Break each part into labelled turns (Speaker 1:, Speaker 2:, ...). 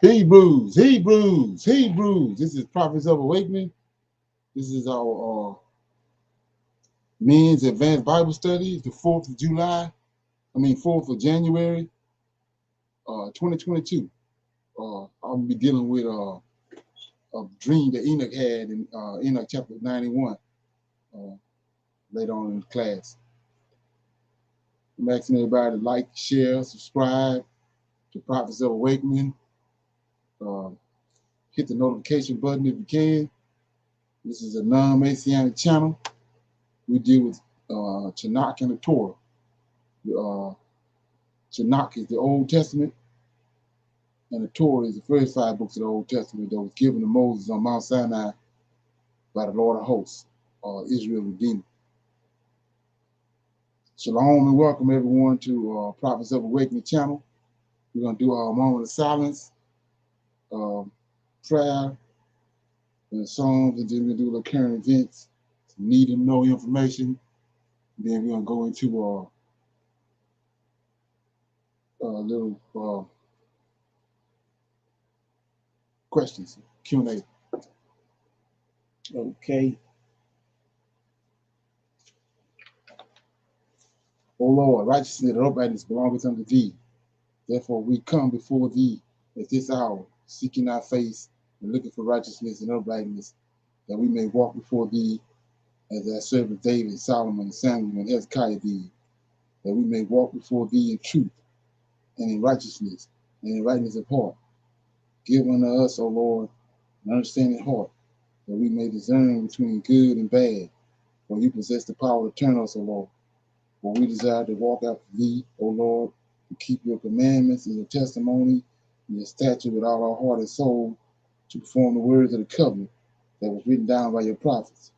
Speaker 1: Hebrews. This is Prophets of Awakening. This is our men's advanced Bible study, the 4th of July. 4th of January, 2022. I'll be dealing with a dream that Enoch had in Enoch chapter 91 later on in the class. I'm asking everybody to like, share, subscribe to Prophets of Awakening. Hit the notification button if you can. This is a non-Messianic channel. We deal with Tanakh and the Torah. Tanakh is the Old Testament, and the Torah is the first 5 books of the Old Testament that was given to Moses on Mount Sinai by the Lord of hosts, Israel Redeemer. Shalom and welcome everyone to Prophets of Awakening channel. We're going to do our moment of silence, prayer, and songs, and then we're going to do a little current events, some need and know information. And then we're going to go into a little questions, Q&A. Okay. O Lord, righteousness and uprightness belongeth unto thee. Therefore we come before thee at this hour, seeking thy face and looking for righteousness and uprightness, that we may walk before thee as thy servant David, Solomon, Samuel, and Hezekiah did, that we may walk before thee in truth and in righteousness and in rightness of heart. Give unto us, O Lord, an understanding heart, that we may discern between good and bad, for you possess the power to turn us, O Lord. For we desire to walk after thee, O Lord, to keep your commandments and your testimony and your statute with all our heart and soul, to perform the words of the covenant that was written down by your prophets.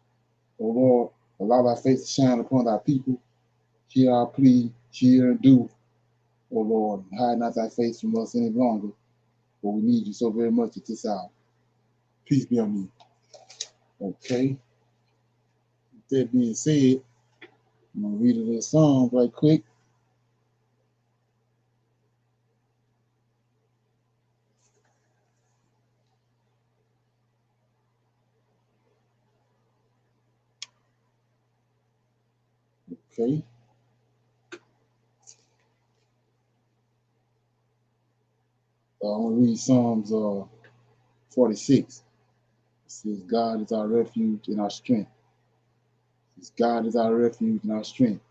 Speaker 1: O Lord, allow thy face to shine upon thy people. Hear our plea, hear and do, O Lord, and hide not thy face from us any longer, for we need you so very much at this hour. Peace be on me. Okay. With that being said, I'm going to read a little song right quick. Okay. I'm going to read Psalms 46. It says, God is our refuge and our strength. It says, God is our refuge and our strength,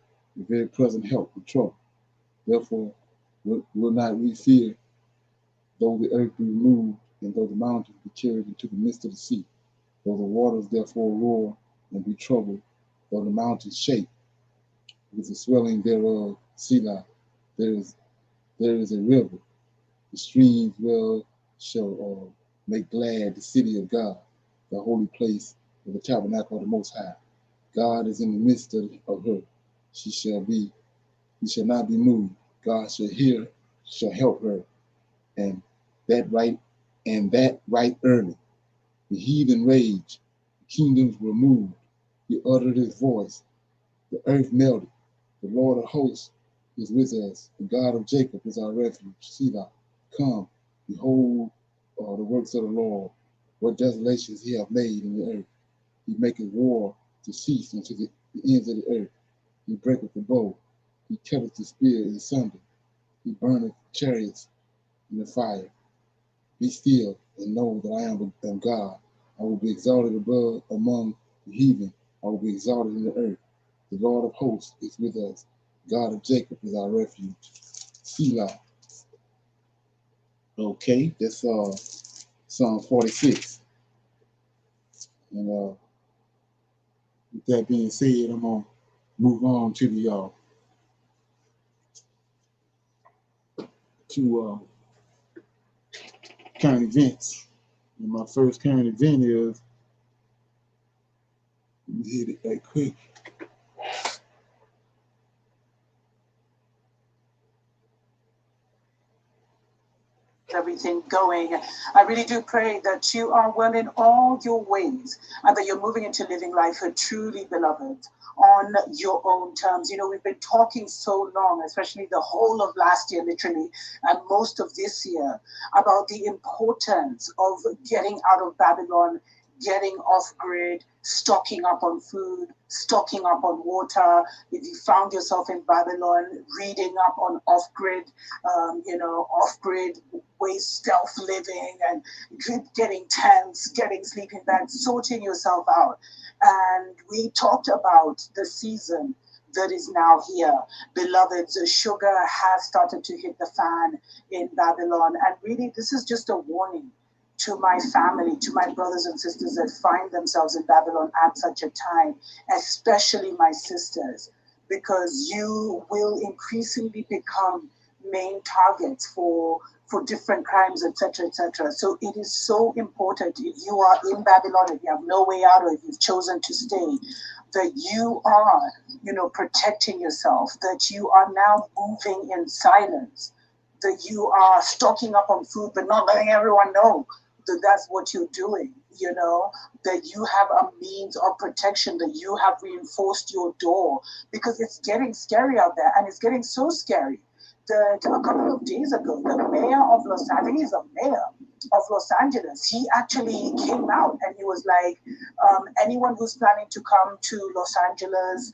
Speaker 1: a very present help in trouble. Therefore, will not we fear, though the earth be removed, and though the mountains be carried into the midst of the sea, though the waters therefore roar and be troubled, though the mountains shake with the swelling thereof, Selah, there is a river, the streams well shall make glad the city of God, the holy place of the tabernacle of the Most High. God is in the midst of her. He shall not be moved. God shall help her, and that right early. The heathen rage, the kingdoms were moved. He uttered his voice, the earth melted. The Lord of hosts is with us. The God of Jacob is our refuge. Selah, come, behold the works of the Lord, what desolations he hath made in the earth. He maketh war to cease unto the ends of the earth. He breaketh the bow. He cutteth the spear in sunder. He burneth chariots in the fire. Be still and know that I am God. I will be exalted above among the heathen. I will be exalted in the earth. The Lord of hosts is with us. God of Jacob is our refuge. Selah. Okay, that's Psalm 46. And with that being said, I'm gonna move on to the current events. And my first current event is, hit it right quick.
Speaker 2: Everything going. I really do pray that you are well in all your ways and that you're moving into living life, truly beloved. on your own terms. You know, we've been talking so long, especially the whole of last year, literally, and most of this year, about the importance of getting out of Babylon, getting off grid, stocking up on food, stocking up on water. If you found yourself in Babylon, reading up on off grid, off grid ways, stealth living, and getting tents, getting sleeping bags, sorting yourself out. And we talked about the season that is now here. Beloveds, sugar has started to hit the fan in Babylon. And really, this is just a warning to my family, to my brothers and sisters that find themselves in Babylon at such a time, especially my sisters, because you will increasingly become main targets for different crimes, etc., etc. So it is so important, if you are in Babylon, if you have no way out, or if you've chosen to stay, that you are, protecting yourself, that you are now moving in silence, that you are stocking up on food, but not letting everyone know that that's what you're doing, that you have a means of protection, that you have reinforced your door, because it's getting scary out there, and it's getting so scary that a couple of days ago, the mayor of Los Angeles, I think he's the mayor of Los Angeles, he actually came out and he was like, anyone who's planning to come to Los Angeles,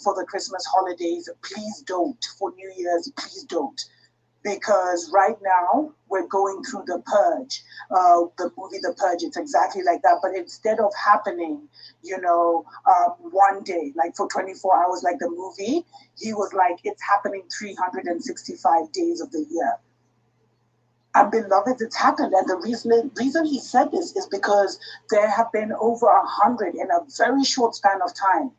Speaker 2: for the Christmas holidays, please don't. For New Year's, please don't. Because right now we're going through the purge, the movie The Purge. It's exactly like that, but instead of happening, one day, like for 24 hours, like the movie, he was like, it's happening 365 days of the year. And beloved, it's happened. And the reason he said this is because there have been over 100 in a very short span of time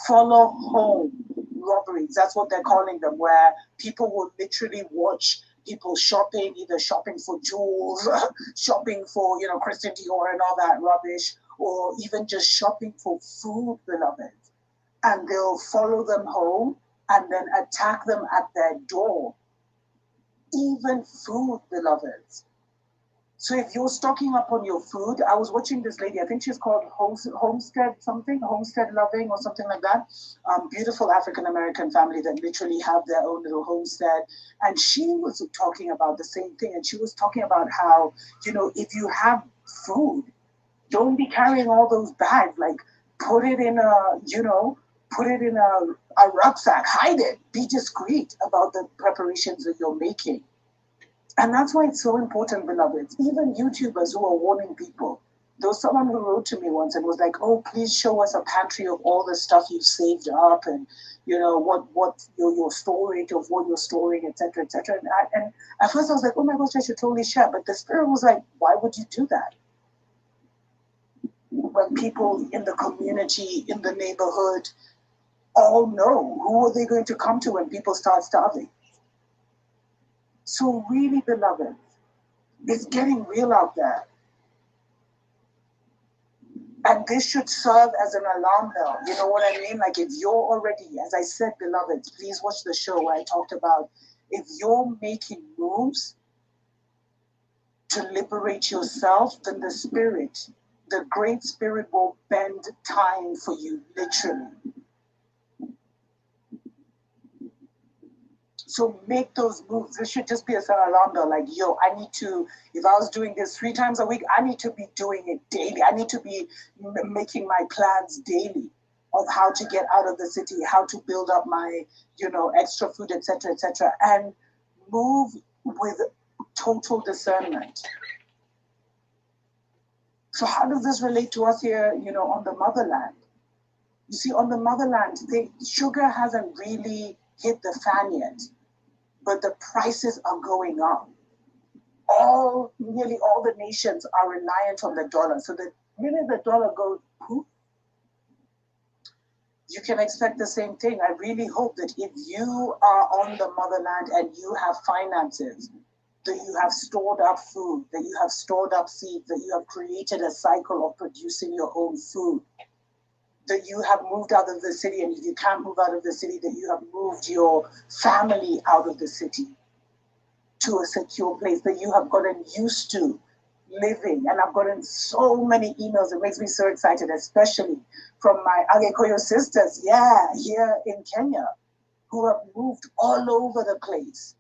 Speaker 2: follow home robberies. That's what they're calling them, where people will literally watch people shopping, either shopping for jewels, shopping for, Christian Dior and all that rubbish, or even just shopping for food, beloved. And they'll follow them home and then attack them at their door. Even food, beloveds. So if you're stocking up on your food, I was watching this lady, I think she's called Homestead Loving or something like that. Beautiful African-American family that literally have their own little homestead. And she was talking about the same thing. And she was talking about how, if you have food, don't be carrying all those bags. Like, put it in a rucksack, hide it, be discreet about the preparations that you're making. And that's why it's so important, beloveds. Even YouTubers who are warning people. There was someone who wrote to me once and was like, oh, please show us a pantry of all the stuff you've saved up and, what your storage of what you're storing, etc., etc. And at first I was like, oh my gosh, I should totally share. But the Spirit was like, why would you do that? When people in the community, in the neighborhood, all know, who are they going to come to when people start starving? So really, beloved, it's getting real out there. And this should serve as an alarm bell. You know what I mean? Like, if you're already, as I said, beloveds, please watch the show where I talked about, if you're making moves to liberate yourself, then the Spirit, the Great Spirit, will bend time for you, literally. So make those moves. This should just be as an alarm bell. Like, yo, I need to, if I was doing this 3 times a week, I need to be doing it daily. I need to be making my plans daily of how to get out of the city, how to build up my, extra food, etc., etc., and move with total discernment. So how does this relate to us here, on the motherland? You see, on the motherland, sugar hasn't really hit the fan yet, but the prices are going up. Nearly all the nations are reliant on the dollar. So the minute the dollar goes poof, you can expect the same thing. I really hope that if you are on the motherland and you have finances, that you have stored up food, that you have stored up seeds, that you have created a cycle of producing your own food, that you have moved out of the city, and if you can't move out of the city, that you have moved your family out of the city to a secure place, that you have gotten used to, living. And I've gotten so many emails. It makes me so excited, especially from my Agikoyo sisters, here in Kenya, who have moved all over the place.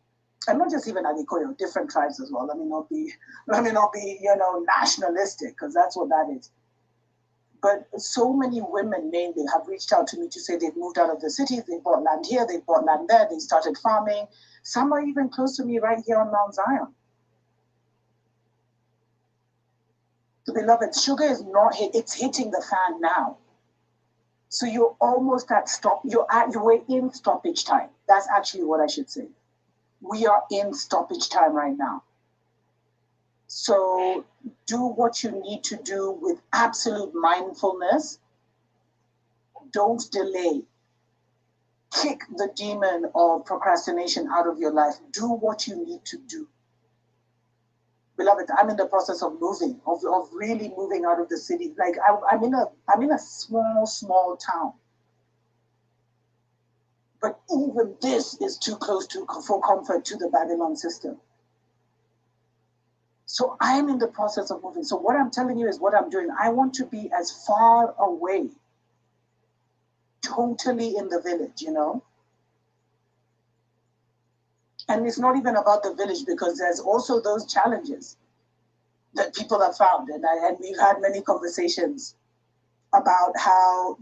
Speaker 2: And not just even Agikoyo, different tribes as well. Let me not be, nationalistic, because that's what that is. But so many women mainly have reached out to me to say they've moved out of the cities, they bought land here, they bought land there, they started farming. Some are even close to me right here on Mount Zion. So beloved, sugar is not hit, it's hitting the fan now. So you're almost at we're in stoppage time. That's actually what I should say. We are in stoppage time right now. So do what you need to do with absolute mindfulness. Don't delay. Kick the demon of procrastination out of your life. Do what you need to do. Beloved, I'm in the process of moving, of really moving out of the city. Like I'm in a small town. But even this is too close for comfort to the Babylon system. So I am in the process of moving. So what I'm telling you is what I'm doing. I want to be as far away, totally in the village, And it's not even about the village, because there's also those challenges that people have found. And we've had many conversations about how,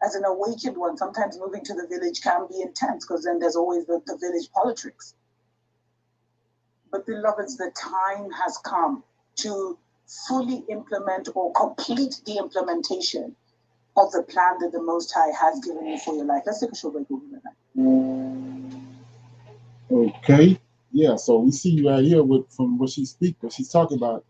Speaker 2: as an awakened one, sometimes moving to the village can be intense, because then there's always the village politics. But beloveds, the time has come to fully implement or complete the implementation of the plan that the Most High has given you for your life. Let's take a short break. We'll be right back.
Speaker 1: Okay. Yeah, so we see right here from what she's talking about.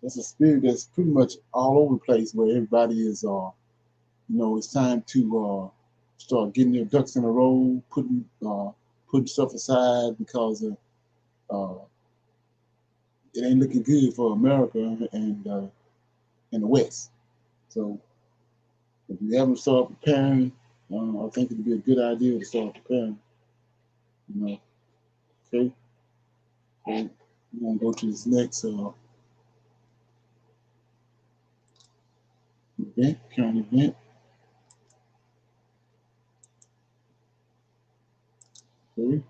Speaker 1: That's a spirit that's pretty much all over the place, where everybody is, it's time to start getting your ducks in a row, putting stuff aside, because it ain't looking good for America and the West. So if you haven't started preparing, I think it'd be a good idea to start preparing. Okay. So we're gonna go to this next current event. Okay.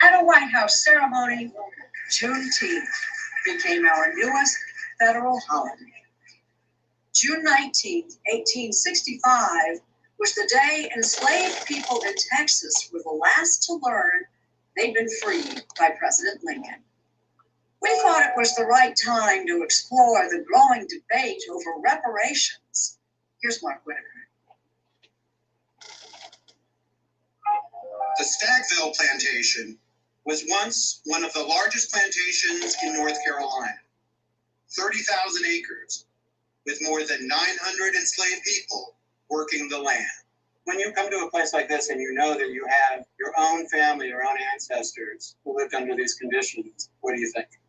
Speaker 2: At a White House ceremony, Juneteenth became our newest federal holiday. June 19th, 1865, was the day enslaved people in Texas were the last to learn they'd been freed by President Lincoln. We thought it was the right time to explore the growing debate over reparations. Here's Mark Whitaker.
Speaker 3: The Stagville Plantation was once one of the largest plantations in North Carolina. 30,000 acres, with more than 900 enslaved people working the land. When you come to a place like this and you know that you have your own family, your own ancestors who lived under these conditions, what do you think?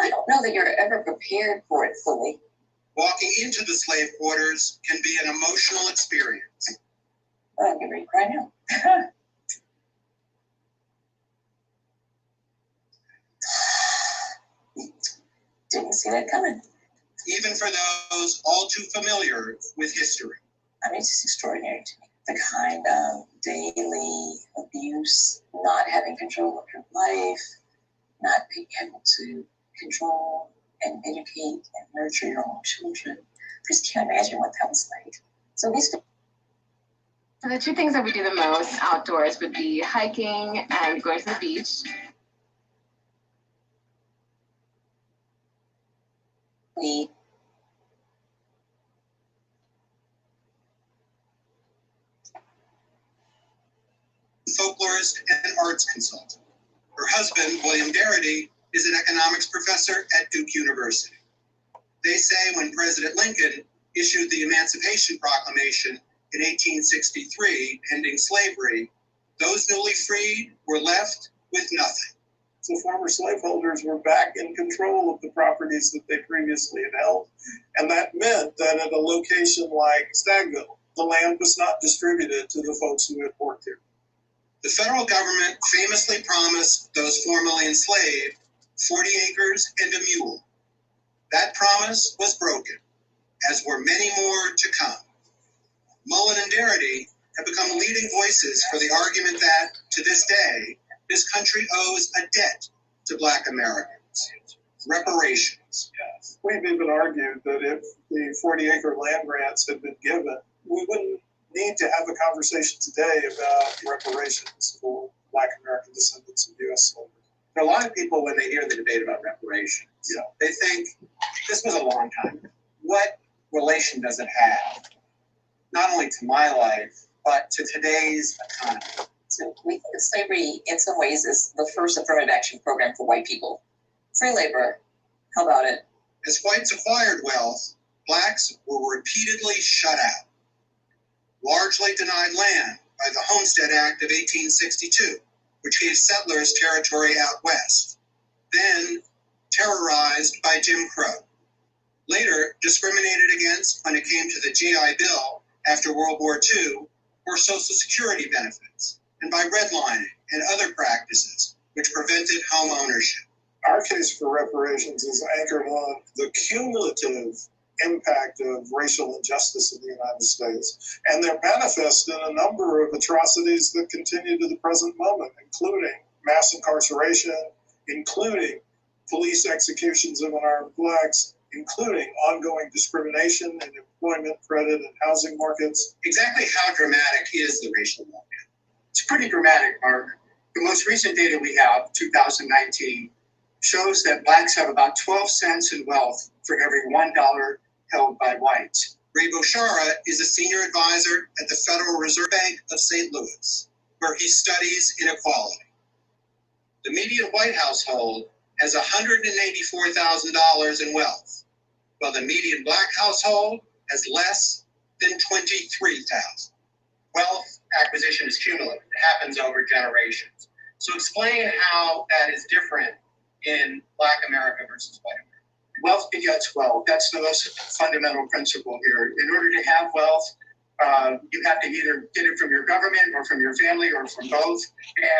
Speaker 2: I don't know that you're ever prepared for it fully.
Speaker 3: Walking into the slave quarters can be an emotional experience.
Speaker 2: I'm getting ready to cry now. Didn't see that coming.
Speaker 3: Even for those all too familiar with history.
Speaker 2: I mean, it's just extraordinary to me. The kind of daily abuse, not having control of your life, not being able to control and educate and nurture your own children. Just can't imagine what that was like. So
Speaker 4: the two things that we do the most outdoors would be hiking and going to the beach.
Speaker 2: We
Speaker 3: folklorist and arts consultant. Her husband, William Darity, is an economics professor at Duke University. They say when President Lincoln issued the Emancipation Proclamation in 1863, ending slavery, those newly freed were left with nothing. So former slaveholders were back in control of the properties that they previously had held. And that meant that at a location like Stagville, the land was not distributed to the folks who had worked here. The federal government famously promised those formerly enslaved 40 acres and a mule. That promise was broken, as were many more to come. Mullen and Darity have become leading voices for the argument that, to this day, this country owes a debt to Black Americans. Reparations. Yes. We've even argued that if the 40-acre land grants had been given, we wouldn't need to have a conversation today about reparations for Black American descendants of U.S. slavery. For a lot of people, when they hear the debate about reparations, they think, this was a long time ago. What relation does it have, not only to my life, but to today's economy?
Speaker 5: So slavery, in some ways, is the first affirmative action program for white people. Free labor, how about it?
Speaker 3: As whites acquired wealth, Blacks were repeatedly shut out, largely denied land by the Homestead Act of 1862, which gave settlers territory out west, then terrorized by Jim Crow. Later, discriminated against when it came to the GI Bill after World War II, or Social Security benefits, and by redlining and other practices which prevented home ownership. Our case for reparations is anchored on the cumulative impact of racial injustice in the United States, and they're manifest in a number of atrocities that continue to the present moment, including mass incarceration, including police executions of unarmed Blacks, including ongoing discrimination in employment, credit, and housing markets. Exactly how dramatic is the racial moment? It's pretty dramatic, Mark. The most recent data we have, 2019, shows that Blacks have about 12 cents in wealth for every $1 held by whites. Ray Boshara is a senior advisor at the Federal Reserve Bank of St. Louis, where he studies inequality. The median white household has $184,000 in wealth, while the median Black household has less than $23,000. Wealth acquisition is cumulative. It happens over generations. So explain how that is different in Black America versus white America. Wealth begets wealth. That's the most fundamental principle here. In order to have wealth, you have to either get it from your government or from your family or from both.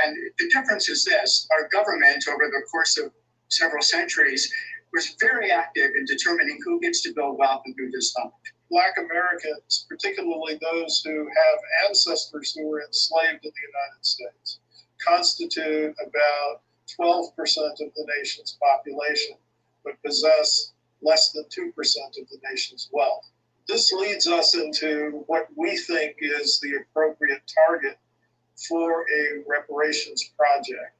Speaker 3: And the difference is this: our government, over the course of several centuries, was very active in determining who gets to build wealth and who does not. Black Americans, particularly those who have ancestors who were enslaved in the United States, constitute about 12% of the nation's population, but possess less than 2% of the nation's wealth. This leads us into what we think is the appropriate target for a reparations project,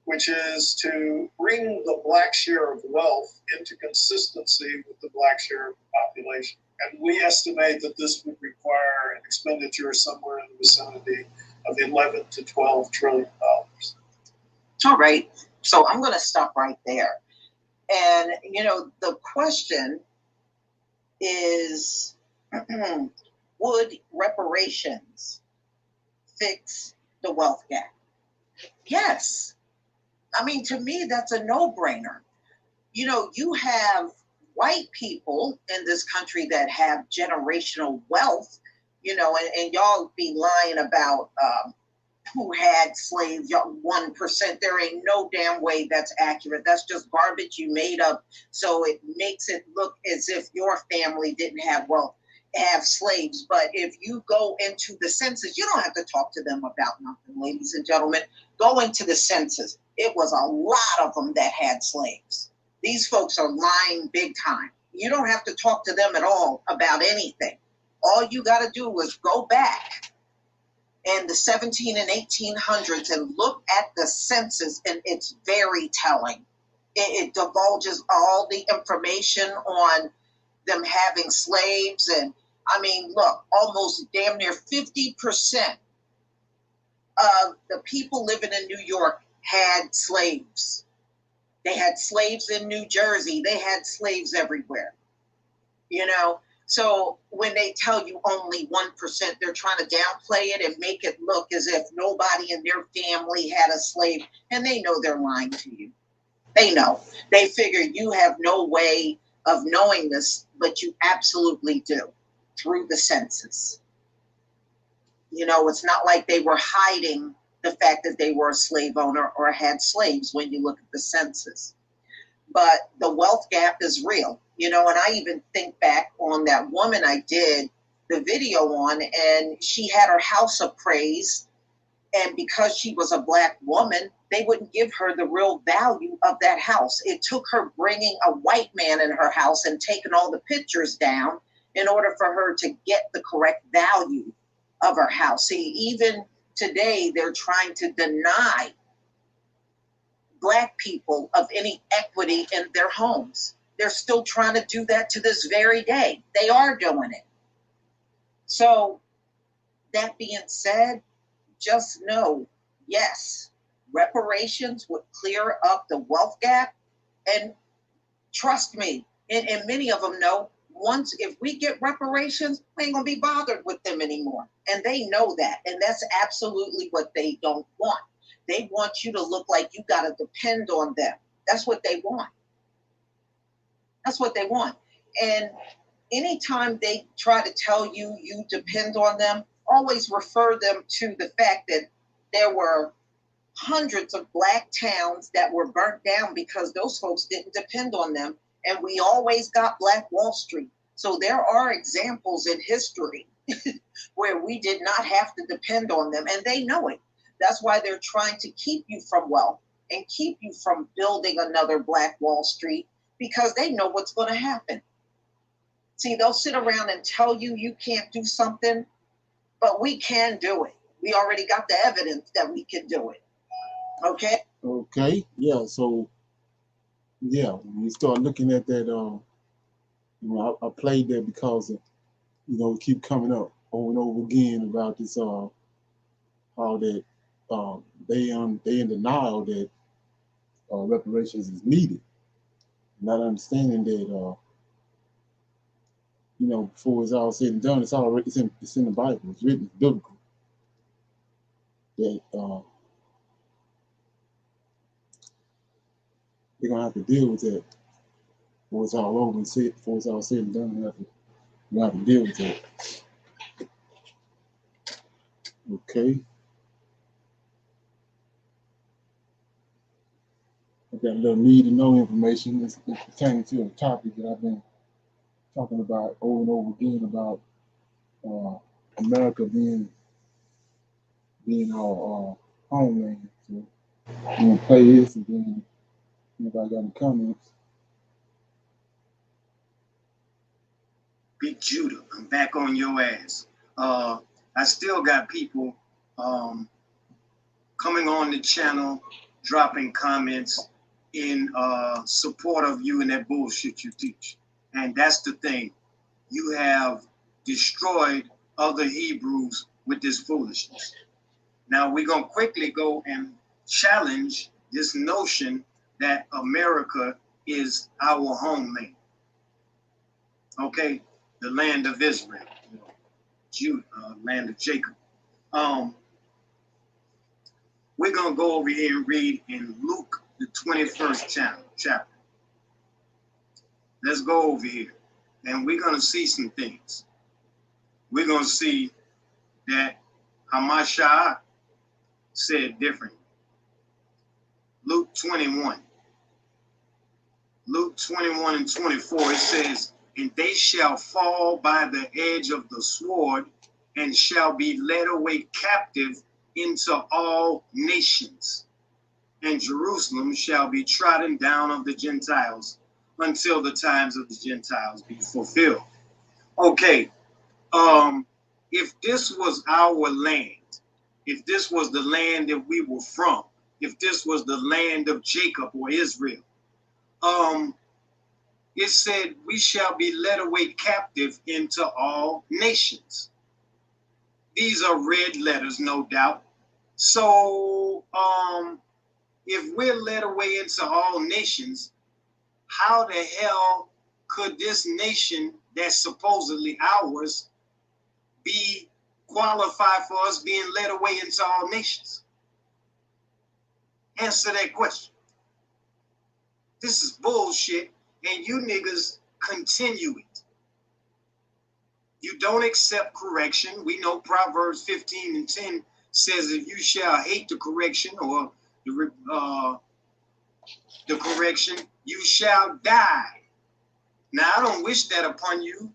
Speaker 3: which is to bring the Black share of wealth into consistency with the Black share of the population. And we estimate that this would require an expenditure somewhere in the vicinity of 11 to 12 trillion dollars.
Speaker 2: All right, so I'm going to stop right there. And, the question is, would reparations fix the wealth gap? Yes. I mean, to me, that's a no-brainer. You have white people in this country that have generational wealth, and y'all be lying about who had slaves, y'all 1%. There ain't no damn way that's accurate. That's just garbage you made up. So it makes it look as if your family didn't have slaves. But if you go into the census, you don't have to talk to them about nothing, ladies and gentlemen. Go into the census. It was a lot of them that had slaves. These folks are lying big time. You don't have to talk to them at all about anything. All you got to do is go back in the 17 and 1800s and look at the census, and it's very telling. It divulges all the information on them having slaves. And I mean, look, almost damn near 50% of the people living in New York had slaves. They had slaves in New Jersey. They had slaves everywhere. So when they tell you only 1%, they're trying to downplay it and make it look as if nobody in their family had a slave. And they know they're lying to you. They know. They figure you have no way of knowing this, but you absolutely do through the census. You know, it's not like they were hiding the fact that they were a slave owner or had slaves when you look at the census. But the wealth gap is real, you know, and I even think back on that woman I did the video on, and she had her house appraised, and because she was a Black woman, they wouldn't give her the real value of that house. It took her bringing a white man in her house and taking all the pictures down in order for her to get the correct value of her house. See, even today, they're trying to deny Black people of any equity in their homes. They're still trying to do that to this very day. They are doing it. So, that being said, just know, yes, reparations would clear up the wealth gap. And trust me, and many of them know, once if we get reparations, we ain't gonna be bothered with them anymore. And they know that. And that's absolutely what they don't want. They want you to look like you got to depend on them. That's what they want. That's what they want. And anytime they try to tell you you depend on them, always refer them to the fact that there were hundreds of Black towns that were burnt down because those folks didn't depend on them. And we always got Black Wall Street. So there are examples in history where we did not have to depend on them, and they know it. That's why they're trying to keep you from wealth and keep you from building another Black Wall Street, because they know what's going to happen. See, they'll sit around and tell you you can't do something, but we can do it. We already got the evidence that we can do it. Okay?
Speaker 1: Okay, yeah, so, yeah, when you start looking at that, you know, I played that because, you know, it keep coming up over and over again about this, how that they in denial that reparations is needed, not understanding that, you know, before it's all said and done, it's in the Bible, it's written, it's biblical, that they're gonna have to deal with that before it's all over and said, before it's all said and done. We have to deal with that. Okay. I got a little need to know information. It's pertaining to a topic that I've been talking about over and over again about America being our homeland. So I'm gonna play this, and then anybody got any comments?
Speaker 3: Big Judah, I'm back on your ass. I still got people coming on the channel, dropping comments in support of you and that bullshit you teach. And that's the thing. You have destroyed other Hebrews with this foolishness. Now we're going to quickly go and challenge this notion that America is our homeland. Okay, the land of Israel, Judah, land of Jacob. We're going to go over here and read in Luke, the 21st chapter. Let's go over here. And we're going to see some things. We're going to see that Hamashiach said differently. Luke 21. Luke 21 and 24, it says, "And they shall fall by the edge of the sword, and shall be led away captive into all nations. And Jerusalem shall be trodden down of the Gentiles until the times of the Gentiles be fulfilled." Okay, if this was our land, if this was the land that we were from, if this was the land of Jacob or Israel, it said we shall be led away captive into all nations. These are red letters, no doubt. So, if we're led away into all nations, how the hell could this nation that's supposedly ours be qualified for us being led away into all nations? Answer that question. This is bullshit, and you niggas continue it. You don't accept correction. We know Proverbs 15:10 says, if you shall hate the correction or the correction, you shall die. Now, I don't wish that upon you,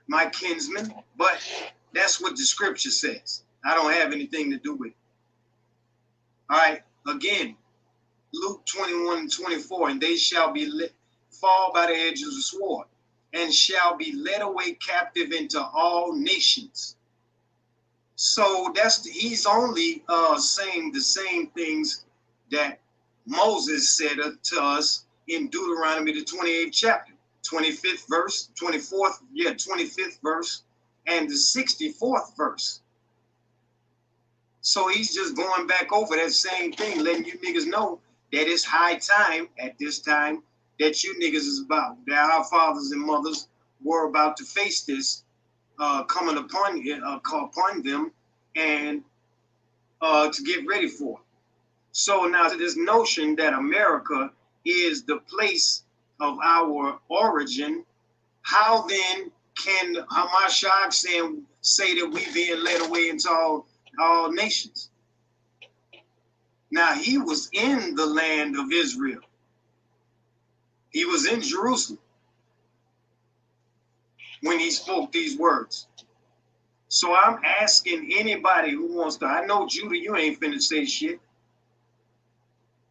Speaker 3: my kinsman, but that's what the scripture says. I don't have anything to do with it. All right, again, Luke 21:24, and they shall be fall by the edge of the sword, and shall be led away captive into all nations. So he's only saying the same things that Moses said to us in Deuteronomy, the 28th chapter, 25th verse, 25th verse, and the 64th verse. So he's just going back over that same thing, letting you niggas know that it's high time at this time that you niggas is about, that our fathers and mothers were about to face this coming upon them, and to get ready for it. So now to this notion that America is the place of our origin, how then can Hamashiach say that we being led away into all nations? Now, he was in the land of Israel. He was in Jerusalem when he spoke these words. So I'm asking anybody who wants to, I know, Judah, you ain't finna say shit.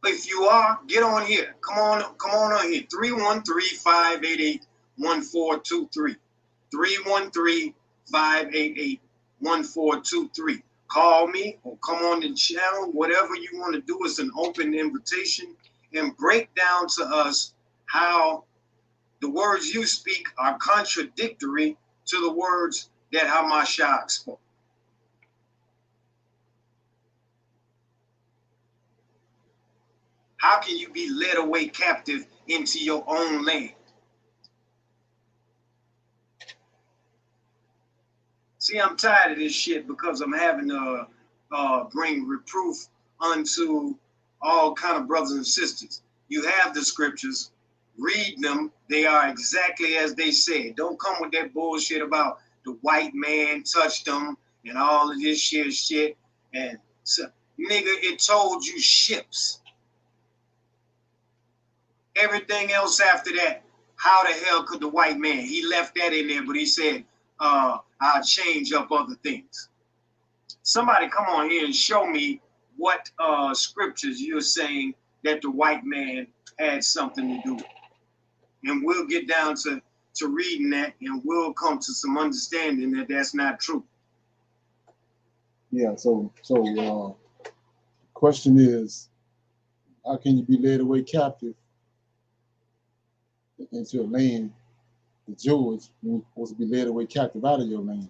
Speaker 3: If you are, get on here. Come on on here. 313-588-1423. 313-588-1423. Call me or come on the channel. Whatever you want to do is an open invitation, and break down to us how the words you speak are contradictory to the words that Hamashiach spoke. How can you be led away captive into your own land? See, I'm tired of this shit because I'm having to bring reproof unto all kind of brothers and sisters. You have the scriptures, read them. They are exactly as they said. Don't come with that bullshit about the white man touched them and all of this shit. And so, nigga, it told you ships. Everything else after that, how the hell could the white man? He left that in there, but he said, I'll change up other things. Somebody come on here and show me what scriptures you're saying that the white man had something to do with. And we'll get down to reading that, and we'll come to some understanding that that's not true.
Speaker 1: Yeah, so question is, how can you be led away captive into a land, the Jews, when you're supposed to be led away captive out of your land?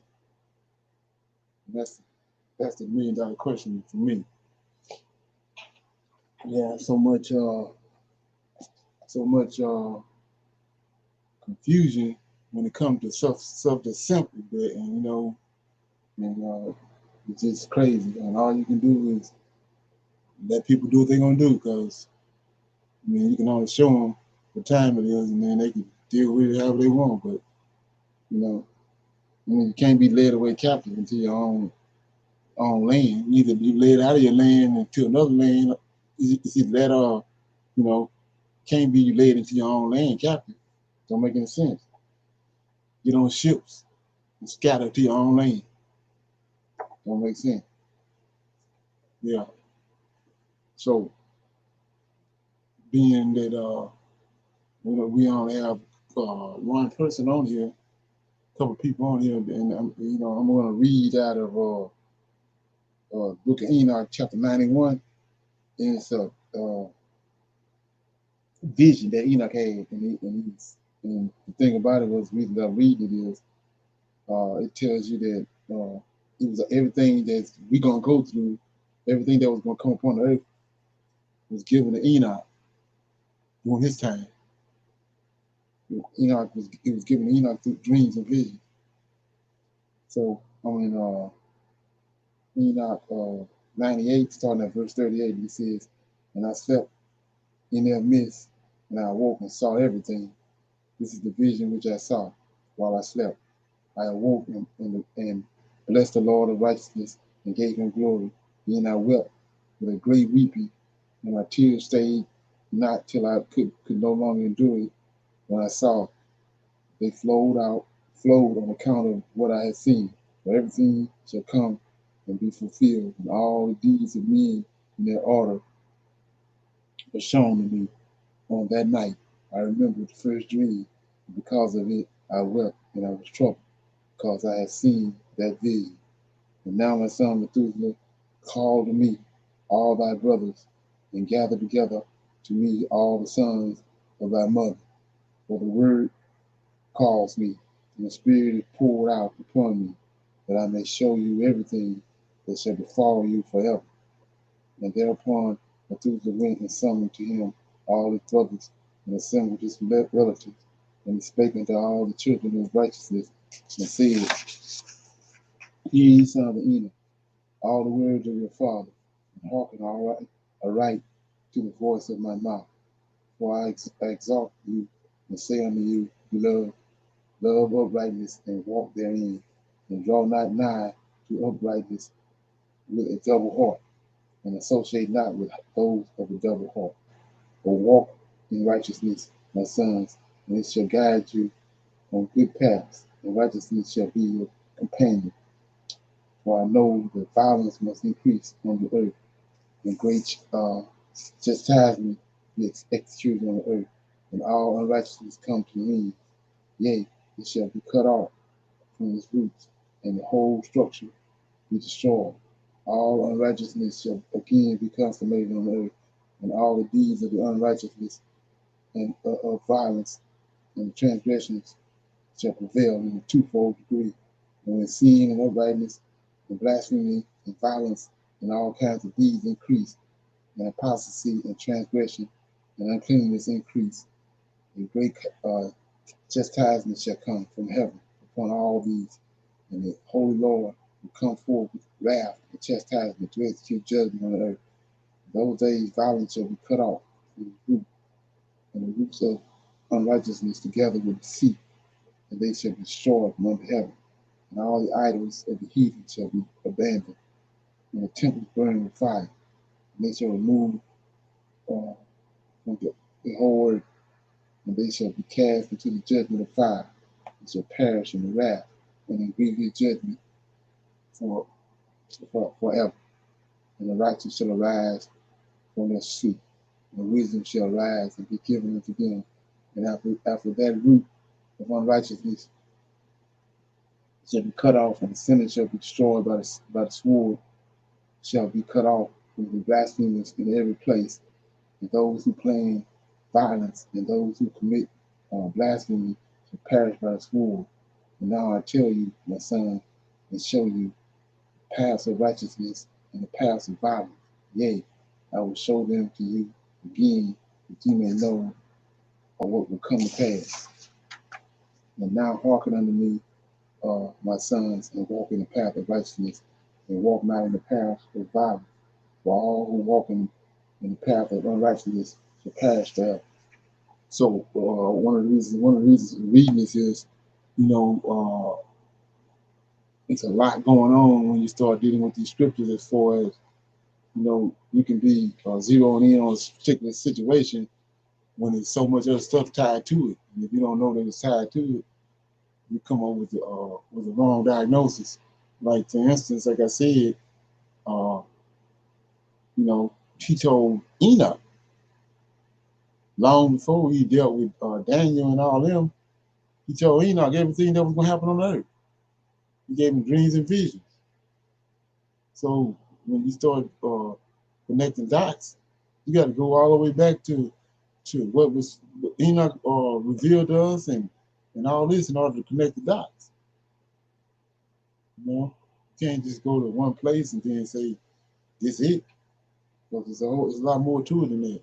Speaker 1: And that's the $1 million question for me. Yeah, so much confusion when it comes to stuff that's simple, but it's just crazy. And all you can do is let people do what they're gonna do, because you can only show them what time it is, and then they can deal with it however they want. But you can't be led away captive into your own land. Either you led out of your land into another land. It's either that or can't be led into your own land captive. Don't make any sense. Get on ships and scatter to your own land. Don't make sense. Yeah. So being that we only have one person on here, a couple people on here, and I'm going to read out of Book of Enoch, chapter 91. And it's a vision that Enoch had, and the thing about it was, the reason I'm reading it is, it tells you that it was everything that we're gonna go through, everything that was gonna come upon the earth was given to Enoch during his time. It was given to Enoch through dreams and visions. So I'm in Enoch 98, starting at verse 38. He says, "And I slept in their midst, and I awoke and saw everything. This is the vision which I saw while I slept. I awoke and blessed the Lord of righteousness and gave him glory. Then I wept with a great weeping, and my tears stayed not till I could no longer endure it. When I saw they flowed on account of what I had seen. For everything shall come and be fulfilled, and all the deeds of men in their order were shown to me. On that night I remembered the first dream, and because of it I wept and I was troubled, because I had seen that vision. And now, my son Methuselah, call to me all thy brothers, and gather together to me all the sons of thy mother. For the word calls me, and the Spirit is poured out upon me, that I may show you everything that shall befall you forever. And thereupon Methuselah went and summoned to him all his brothers, and assembled his relatives. And he spake unto all the children of righteousness, and said, Hear ye, son of Enoch, all the words of your father, and hearken aright to the voice of my mouth. For I exalt you, and say unto you, Beloved, love uprightness, and walk therein, and draw not nigh to uprightness with a double heart, and associate not with those of a double heart. But walk in righteousness, my sons, and it shall guide you on good paths, and righteousness shall be your companion. For I know that violence must increase on the earth, and great chastisement be executed on the earth, and all unrighteousness come to me. Yea, it shall be cut off from its roots, and the whole structure be destroyed. All unrighteousness shall again be consummated on the earth, and all the deeds of the unrighteousness and of violence and the transgressions shall prevail in a twofold degree. And when sin and uprightness and blasphemy and violence and all kinds of deeds increase, and apostasy and transgression and uncleanness increase, a great chastisement shall come from heaven upon all these, and the Holy Lord will come forth with wrath and chastisement to execute judgment on the earth. In those days violence shall be cut off from the root, and the roots of unrighteousness together with deceit, and they shall be destroyed from under heaven. And all the idols of the heathen shall be abandoned, and the temples burn with fire. And they shall remove from the whole earth, and they shall be cast into the judgment of fire, and shall perish in the wrath and in grievous judgment forever. And the righteous shall arise from their sleep, and wisdom shall rise and be given unto them. And after that root of unrighteousness shall be cut off, and the sinner shall be destroyed by the sword, shall be cut off from the blasphemers in every place, and those who plan violence and those who commit blasphemy shall perish by the sword. And now I tell you, my son, and show you the paths of righteousness and the paths of violence. Yea, I will show them to you again, that you may know what will come to pass. And now hearken unto me, my sons, and walk in the path of righteousness, and walk not in the path of violence. For all who walk in the path of unrighteousness shall perish forever. So one of the reasons reading this is, it's a lot going on when you start dealing with these scriptures, as far as, you can be zeroing in on a particular situation when there's so much other stuff tied to it. And if you don't know that it's tied to it, you come up with the wrong diagnosis. Like, for instance, like I said, he told Enoch, long before he dealt with Daniel and all them, he told Enoch everything that was going to happen on earth. He gave him dreams and visions. So when you start connecting dots, you got to go all the way back to what Enoch revealed to us, and all this, in order to connect the dots. You can't just go to one place and then say, this is it. Because there's a lot more to it than that.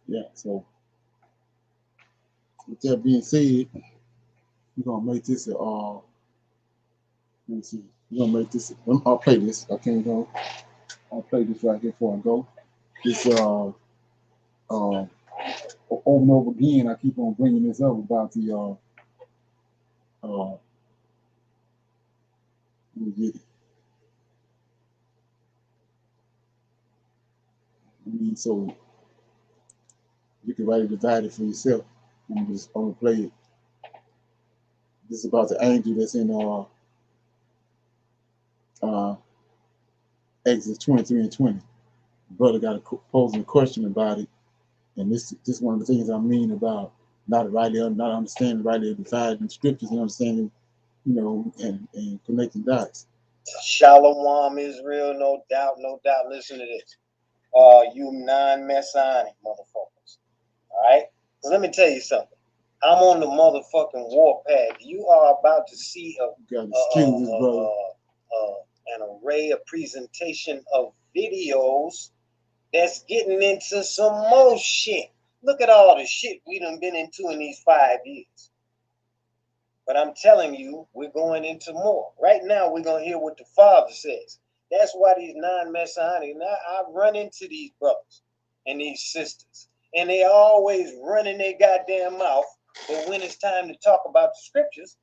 Speaker 1: Yeah, so With that being said, we're gonna make this a let me see. We're gonna make this. I'll play this. I can't go. I'll play this right here before I go. This over and over again. I keep on bringing this up about the let me get it. I mean, so you can write it, divide it for yourself. I'm gonna play it. This is about the angel that's in uh, Exodus 23 and 20. Brother got posing a question about it, and this is one of the things I mean about not understanding rightly dividing scriptures and understanding, and connecting dots.
Speaker 6: Shalom Israel, no doubt, no doubt. Listen to this. You non-messianic motherfuckers. Alright? So let me tell you something. I'm on the motherfucking warpath. You are about to see
Speaker 1: an
Speaker 6: array of presentation of videos that's getting into some more shit. Look at all the shit we done been into in these 5 years. But I'm telling you, we're going into more. Right now, we're going to hear what the Father says. That's why these non-messianic, I run into these brothers and these sisters, and they always running their goddamn mouth, but when it's time to talk about the scriptures,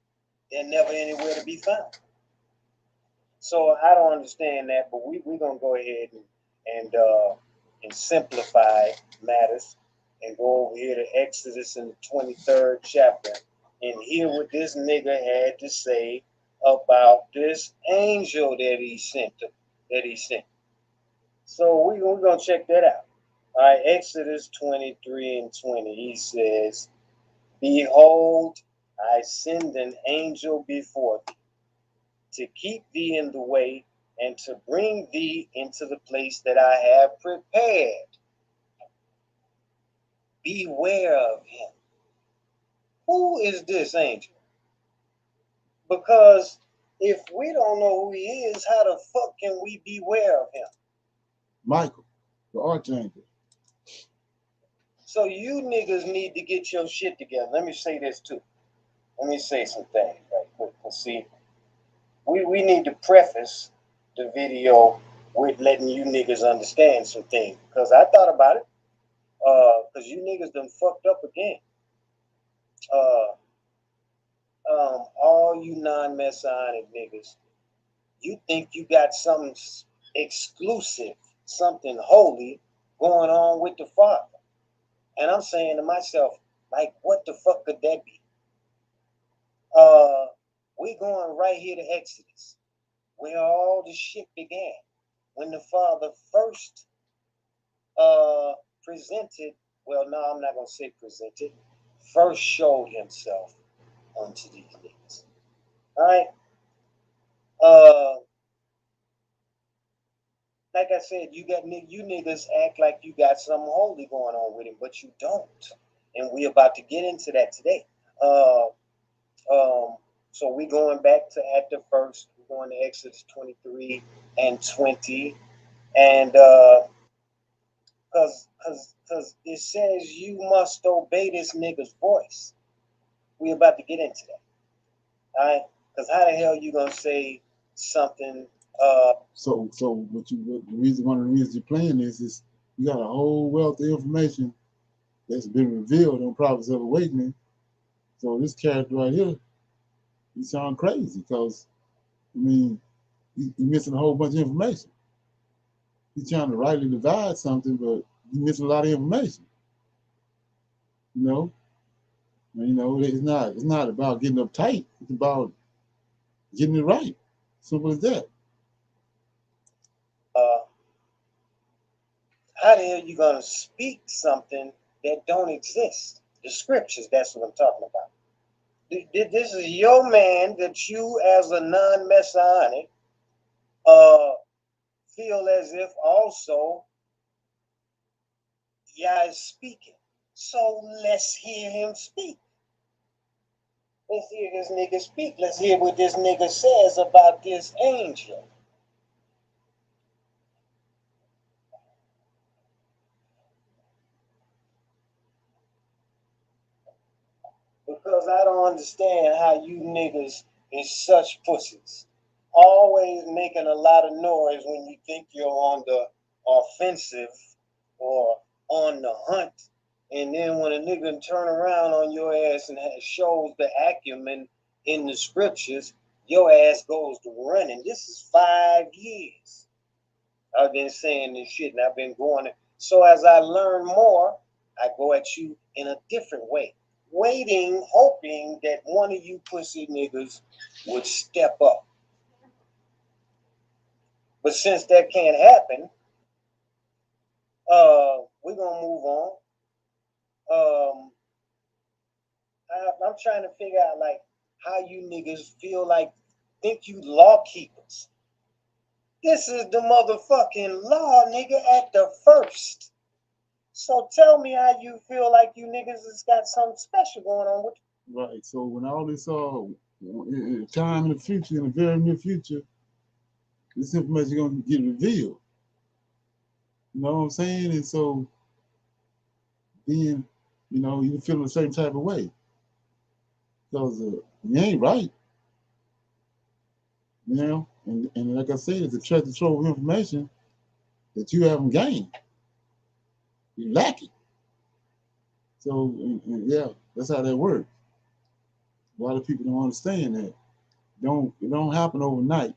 Speaker 6: they're never anywhere to be found. So I don't understand that, but we're going to go ahead and simplify matters and go over here to Exodus in the 23rd chapter and hear what this nigga had to say about this angel that he sent. So we're going to check that out. All right, Exodus 23 and 20, he says, "Behold, I send an angel before thee, to keep thee in the way and to bring thee into the place that I have prepared. Beware of him." Who is this angel? Because if we don't know who he is, how the fuck can we beware of him?
Speaker 1: Michael, the archangel.
Speaker 6: So you niggas need to get your shit together. Let me say this too. Let me say some things right quick. See, we need to preface the video with letting you niggas understand some things. Because I thought about it. Because you niggas done fucked up again. All you non-messianic niggas, you think you got something exclusive, something holy going on with the Father. And I'm saying to myself, like, what the fuck could that be? We're going right here to Exodus, where all the shit began. When the Father first presented, well, no, I'm not going to say presented, first showed himself unto these niggas. All right? Like I said, you niggas act like you got something holy going on with him, but you don't. And we're about to get into that today. So we're going back to at the first, we're going to Exodus 23 and 20. And because it says you must obey this nigga's voice. We're about to get into that. All right? Because how the hell you going to say something?
Speaker 1: So one of the reasons you're playing this is you got a whole wealth of information that's been revealed on Prophets of Awakening. So this character right here, he sound crazy because, I mean, he's missing a whole bunch of information. He's trying to rightly divide something, but he's missing a lot of information. It's not about getting uptight. It's about getting it right. Simple as that.
Speaker 6: How the hell you gonna speak something that don't exist? The scriptures, that's what I'm talking about. This is your man that you, as a non-messianic, feel as if also Yah is speaking. So let's hear him speak. Let's hear this nigga speak. Let's hear what this nigga says about this angel. Because I don't understand how you niggas is such pussies. Always making a lot of noise when you think you're on the offensive or on the hunt. And then when a nigga turn around on your ass and shows the acumen in the scriptures, your ass goes to running. This is 5 years. I've been saying this shit and I've been going. So as I learn more, I go at you in a different way. Waiting, hoping that one of you pussy niggas would step up. But since that can't happen, we're gonna move on. I'm trying to figure out like how you niggas feel like think you law keepers. This is the motherfucking law, nigga, at the first. So tell me how you feel like you niggas has got something special going on with you.
Speaker 1: Right. So when all this time in the future, in the very near future, this information gonna get revealed. You know what I'm saying? And so then, you know, you feel a certain type of way. Because you ain't right. You know? And like I said, it's a treasure trove of information that you haven't gained. You lack it. So and yeah, that's how that works. A lot of people don't understand that. It don't happen overnight.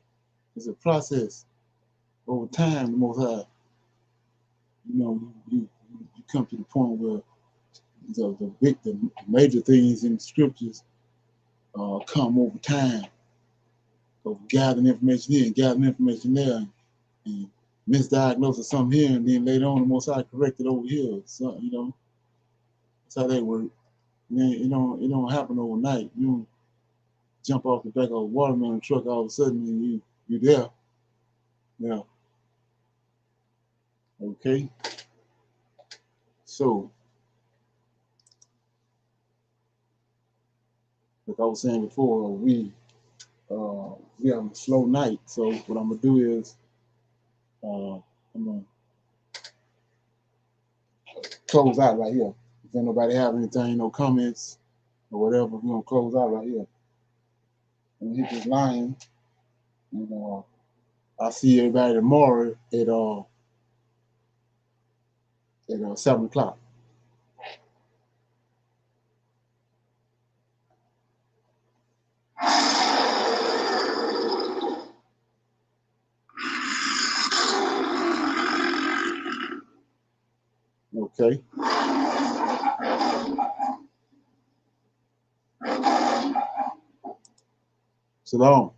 Speaker 1: It's a process. Over time, the Most High, you know, you come to the point where the major things in the scriptures come over time of gathering information here and gathering information there and misdiagnosis something here, and then later on the Most High correct it over here. So, you know, that's how that works. It don't happen overnight. You don't jump off the back of a watermelon truck all of a sudden and you're there. Yeah. Okay. So, like I was saying before, we have a slow night. So what I'm gonna do is I'm gonna close out right here. If ain't nobody have anything, no comments or whatever, we're gonna close out right here. And hit this line, and I'll see everybody tomorrow at 7 o'clock. Okay. Shalom.